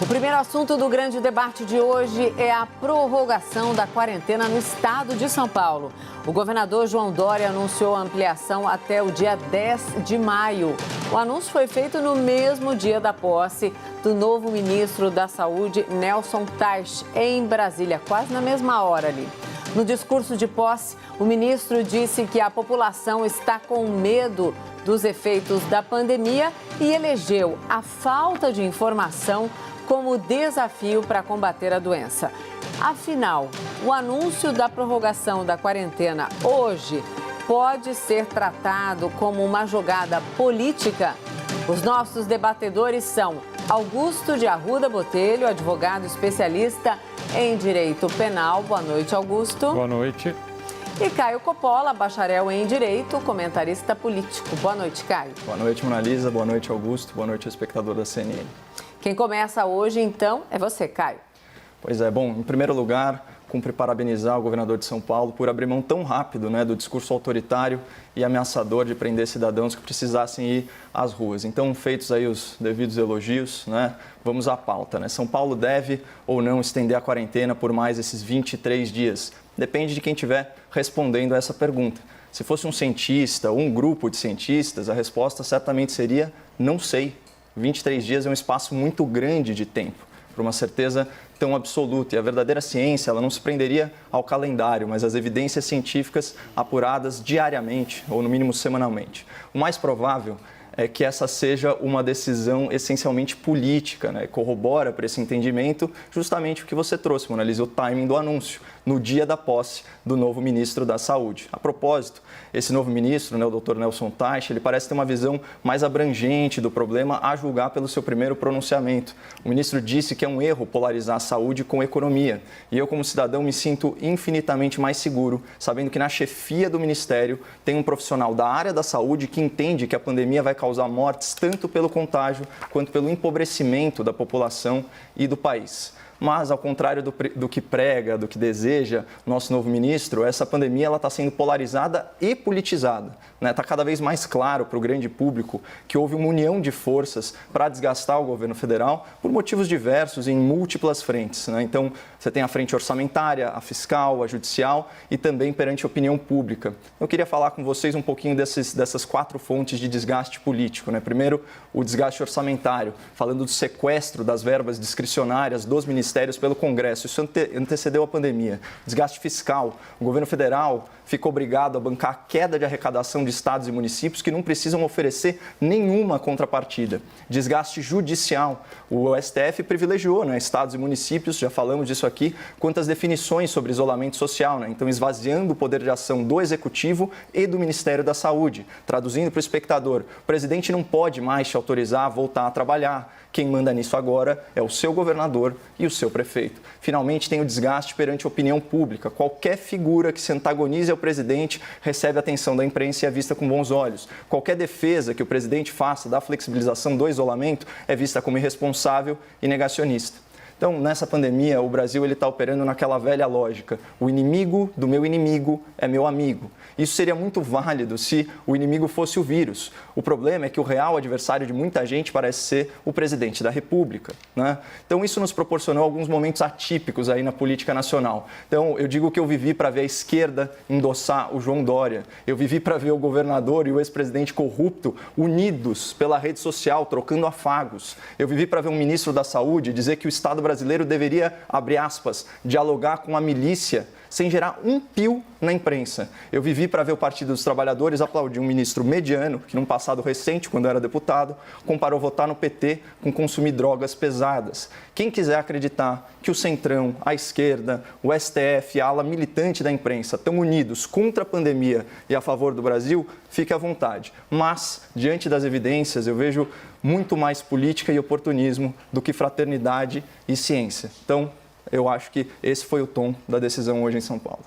O primeiro assunto do grande debate de hoje é a prorrogação da quarentena no estado de São Paulo. O governador João Dória anunciou a ampliação até o dia 10 de maio. O anúncio foi feito no mesmo dia da posse do novo ministro da Saúde, Nelson Taixe, em Brasília, quase na mesma hora ali. No discurso de posse, o ministro disse que a população está com medo dos efeitos da pandemia e elegeu a falta de informação como desafio para combater a doença. Afinal, o anúncio da prorrogação da quarentena hoje pode ser tratado como uma jogada política? Os nossos debatedores são Augusto de Arruda Botelho, advogado especialista em direito penal. Boa noite, Augusto. Boa noite. E Caio Coppola, bacharel em direito, comentarista político. Boa noite, Caio. Boa noite, Mona Lisa. Boa noite, Augusto. Boa noite, espectador da CNN. Quem começa hoje, então, é você, Caio. Pois é, bom, em primeiro lugar, cumpre parabenizar o governador de São Paulo por abrir mão tão rápido, do discurso autoritário e ameaçador de prender cidadãos que precisassem ir às ruas. Então, feitos aí os devidos elogios, vamos à pauta. São Paulo deve ou não estender a quarentena por mais esses 23 dias? Depende de quem estiver respondendo a essa pergunta. Se fosse um cientista ou um grupo de cientistas, a resposta certamente seria não sei. 23 dias é um espaço muito grande de tempo para uma certeza tão absoluta. E a verdadeira ciência, ela não se prenderia ao calendário, mas às evidências científicas apuradas diariamente, ou no mínimo semanalmente. O mais provável é que essa seja uma decisão essencialmente política, corrobora para esse entendimento justamente o que você trouxe, Mona Lisa, o timing do anúncio, no dia da posse do novo ministro da Saúde. A propósito, esse novo ministro, o Dr. Nelson Taixe, ele parece ter uma visão mais abrangente do problema a julgar pelo seu primeiro pronunciamento. O ministro disse que é um erro polarizar a saúde com a economia. E eu, como cidadão, me sinto infinitamente mais seguro, sabendo que na chefia do ministério tem um profissional da área da saúde que entende que a pandemia vai causar mortes tanto pelo contágio quanto pelo empobrecimento da população e do país. Mas, ao contrário do que prega, do que deseja nosso novo ministro, essa pandemia está sendo polarizada e politizada. Está cada vez mais claro para o grande público que houve uma união de forças para desgastar o governo federal por motivos diversos em múltiplas frentes. Então, você tem a frente orçamentária, a fiscal, a judicial e também perante a opinião pública. Eu queria falar com vocês um pouquinho dessas 4 fontes de desgaste político. Primeiro, o desgaste orçamentário, falando do sequestro das verbas discricionárias dos ministérios pelo Congresso. Isso antecedeu a pandemia. Desgaste fiscal. O governo federal ficou obrigado a bancar a queda de arrecadação de estados e municípios que não precisam oferecer nenhuma contrapartida. Desgaste judicial. O STF privilegiou estados e municípios, já falamos disso aqui, quantas definições sobre isolamento social. Então, esvaziando o poder de ação do Executivo e do Ministério da Saúde. Traduzindo para o espectador, o presidente não pode mais te autorizar a voltar a trabalhar. Quem manda nisso agora é o seu governador e o seu prefeito. Finalmente, tem o desgaste perante a opinião pública. Qualquer figura que se antagonize ao presidente recebe a atenção da imprensa e é vista com bons olhos. Qualquer defesa que o presidente faça da flexibilização do isolamento é vista como irresponsável e negacionista. Então, nessa pandemia, o Brasil está operando naquela velha lógica. O inimigo do meu inimigo é meu amigo. Isso seria muito válido se o inimigo fosse o vírus. O problema é que o real adversário de muita gente parece ser o presidente da República. Então, isso nos proporcionou alguns momentos atípicos aí na política nacional. Então, eu digo que eu vivi para ver a esquerda endossar o João Dória. Eu vivi para ver o governador e o ex-presidente corrupto unidos pela rede social, trocando afagos. Eu vivi para ver um ministro da Saúde dizer que o Estado brasileiro deveria, abre aspas, dialogar com a milícia sem gerar um pio na imprensa. Eu vivi para ver o Partido dos Trabalhadores aplaudir um ministro mediano, que num passado recente, quando era deputado, comparou votar no PT com consumir drogas pesadas. Quem quiser acreditar que o Centrão, a esquerda, o STF e a ala militante da imprensa estão unidos contra a pandemia e a favor do Brasil, fique à vontade. Mas, diante das evidências, eu vejo muito mais política e oportunismo do que fraternidade e ciência. Então, eu acho que esse foi o tom da decisão hoje em São Paulo.